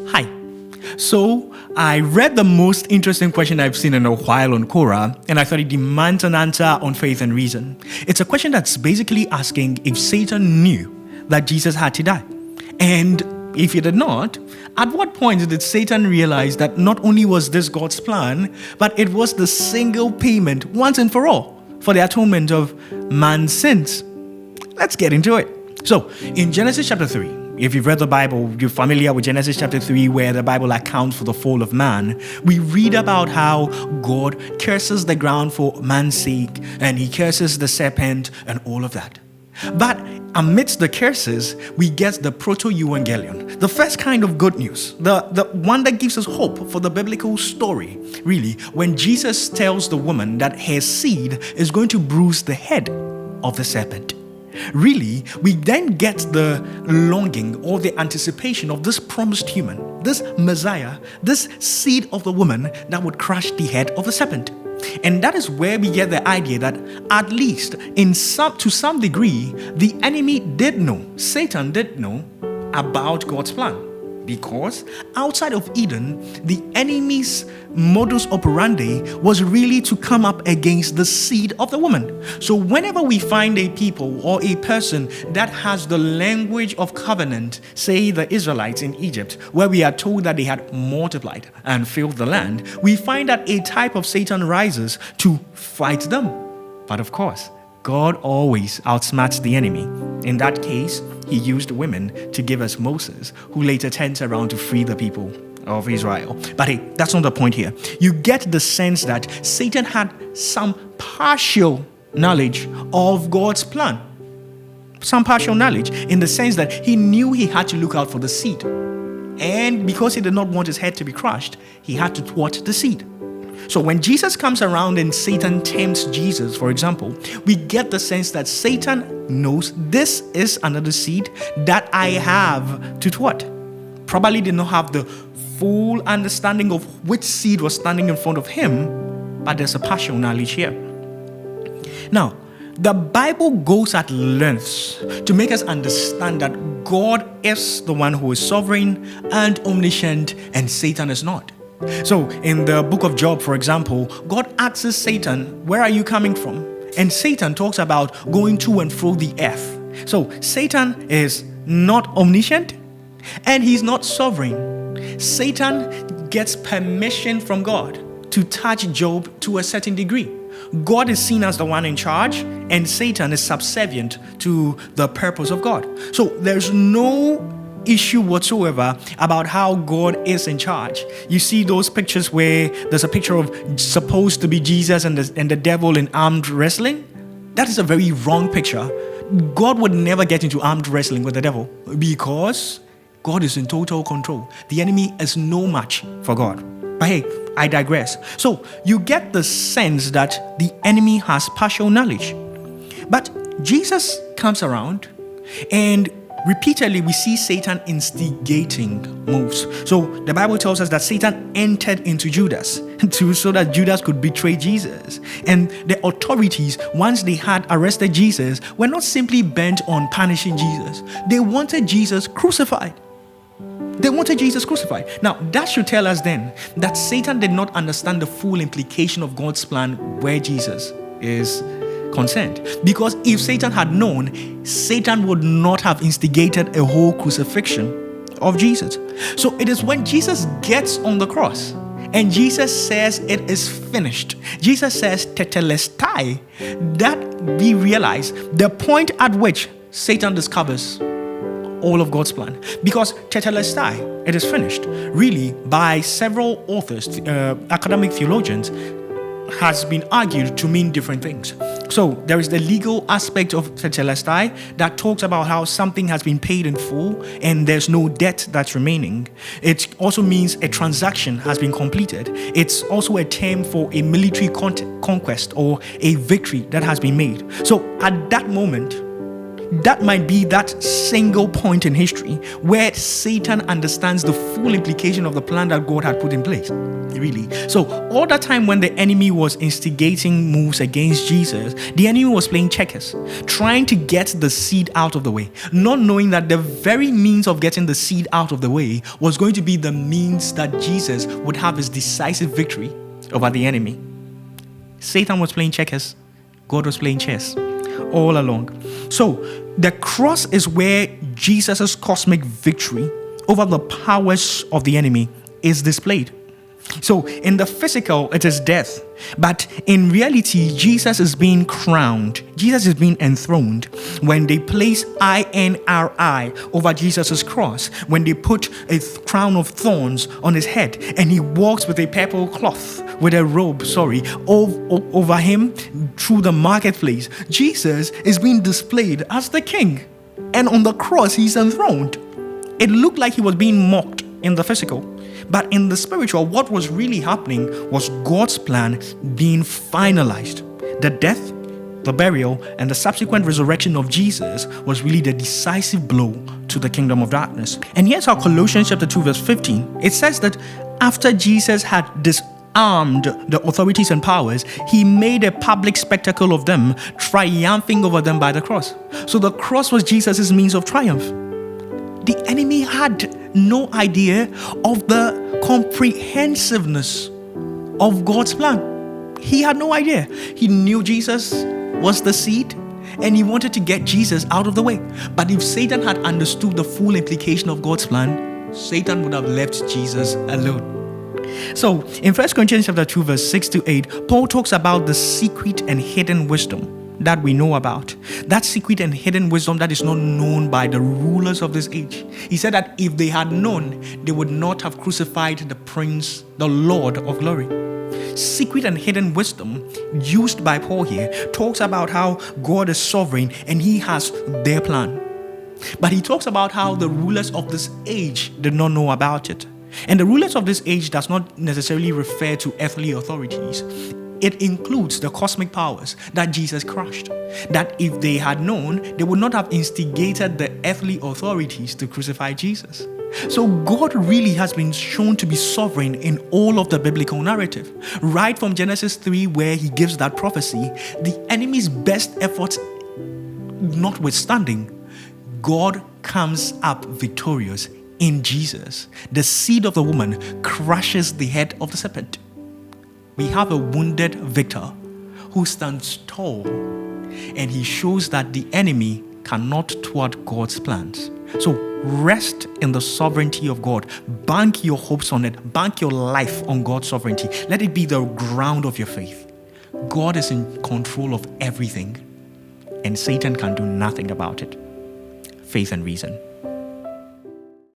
Hi. So, I read the most interesting question I've seen in a while on Quora, and I thought it demands an answer on faith and reason. It's a question that's basically asking if Satan knew that Jesus had to die. And if he did not, at what point did Satan realize that not only was this God's plan, but it was the single payment once and for all for the atonement of man's sins? Let's get into it. So, in Genesis chapter 3, if you've read the Bible, you're familiar with Genesis chapter 3, where the Bible accounts for the fall of man. We read about how God curses the ground for man's sake, and he curses the serpent and all of that. But amidst the curses, we get the proto-evangelion, the first kind of good news, the one that gives us hope for the biblical story, really, when Jesus tells the woman that her seed is going to bruise the head of the serpent. Really, we then get the longing or the anticipation of this promised human, this Messiah, this seed of the woman that would crush the head of the serpent. And that is where we get the idea that at least to some degree, the enemy did know, Satan did know about God's plan. Because outside of Eden, the enemy's modus operandi was really to come up against the seed of the woman. So whenever we find a people or a person that has the language of covenant, say the Israelites in Egypt, where we are told that they had multiplied and filled the land, we find that a type of Satan rises to fight them. But of course, God always outsmarts the enemy. In that case, he used women to give us Moses, who later turns around to free the people of Israel. But hey, that's not the point here. You get the sense that Satan had some partial knowledge of God's plan. Some partial knowledge in the sense that he knew he had to look out for the seed. And because he did not want his head to be crushed, he had to thwart the seed. So when Jesus comes around and Satan tempts Jesus, for example, we get the sense that Satan knows this is another seed that I have to thwart. Probably did not have the full understanding of which seed was standing in front of him, but there's a partial knowledge here. Now, the Bible goes at lengths to make us understand that God is the one who is sovereign and omniscient, and Satan is not. So, in the book of Job, for example, God asks Satan, "Where are you coming from?" And Satan talks about going to and fro the earth. So, Satan is not omniscient and he's not sovereign. Satan gets permission from God to touch Job to a certain degree. God is seen as the one in charge, and Satan is subservient to the purpose of God. So, there's no issue whatsoever about how God is in charge. You see those pictures where there's a picture of supposed to be Jesus and the devil in armed wrestling? That is a very wrong picture. God would never get into armed wrestling with the devil because God is in total control. The enemy is no match for God. But hey, I digress. So you get the sense that the enemy has partial knowledge. But Jesus comes around, and repeatedly, we see Satan instigating moves. So the Bible tells us that Satan entered into Judas so that Judas could betray Jesus. And the authorities, once they had arrested Jesus, were not simply bent on punishing Jesus. They wanted Jesus crucified. Now, that should tell us then that Satan did not understand the full implication of God's plan where Jesus is concerned. Because if Satan had known, Satan would not have instigated a whole crucifixion of Jesus. So it is when Jesus gets on the cross and Jesus says it is finished, Jesus says tetelestai, that we realize the point at which Satan discovers all of God's plan. Because tetelestai, it is finished, really, by several authors, academic theologians, has been argued to mean different things. So there is the legal aspect of tetelestai that talks about how something has been paid in full and there's no debt that's remaining. It also means a transaction has been completed. It's also a term for a military conquest or a victory that has been made. So at that moment, that might be that single point in history where Satan understands the full implication of the plan that God had put in place. Really. So, all the time when the enemy was instigating moves against Jesus, the enemy was playing checkers, trying to get the seed out of the way, not knowing that the very means of getting the seed out of the way was going to be the means that Jesus would have his decisive victory over the enemy. Satan was playing checkers, God was playing chess all along. So, the cross is where Jesus' cosmic victory over the powers of the enemy is displayed. So, in the physical, it is death. But in reality, Jesus is being crowned. Jesus is being enthroned when they place INRI over Jesus' cross, when they put a crown of thorns on his head, and he walks with a purple cloth, with a robe, over him through the marketplace. Jesus is being displayed as the king. And on the cross, he's enthroned. It looked like he was being mocked in the physical. But in the spiritual, what was really happening was God's plan being finalized. The death, the burial, and the subsequent resurrection of Jesus was really the decisive blow to the kingdom of darkness. And here's how Colossians chapter 2 verse 15, it says that after Jesus had disarmed the authorities and powers, he made a public spectacle of them, triumphing over them by the cross. So the cross was Jesus' means of triumph. The enemy had no idea of the comprehensiveness of God's plan. He had no idea. He knew Jesus was the seed and he wanted to get Jesus out of the way. But if Satan had understood the full implication of God's plan, Satan would have left Jesus alone. So, in 1 Corinthians chapter 2, verse 6 to 8, Paul talks about the secret and hidden wisdom that we know about. That secret and hidden wisdom that is not known by the rulers of this age. He said that if they had known, they would not have crucified the Prince, the Lord of glory. Secret and hidden wisdom used by Paul here talks about how God is sovereign and he has their plan. But he talks about how the rulers of this age did not know about it. And the rulers of this age does not necessarily refer to earthly authorities. It includes the cosmic powers that Jesus crushed. That if they had known, they would not have instigated the earthly authorities to crucify Jesus. So God really has been shown to be sovereign in all of the biblical narrative. Right from Genesis 3, where he gives that prophecy, the enemy's best efforts notwithstanding, God comes up victorious in Jesus. The seed of the woman crushes the head of the serpent. We have a wounded victor who stands tall, and he shows that the enemy cannot thwart God's plans. So rest in the sovereignty of God. Bank your hopes on it. Bank your life on God's sovereignty. Let it be the ground of your faith. God is in control of everything, and Satan can do nothing about it. Faith and reason.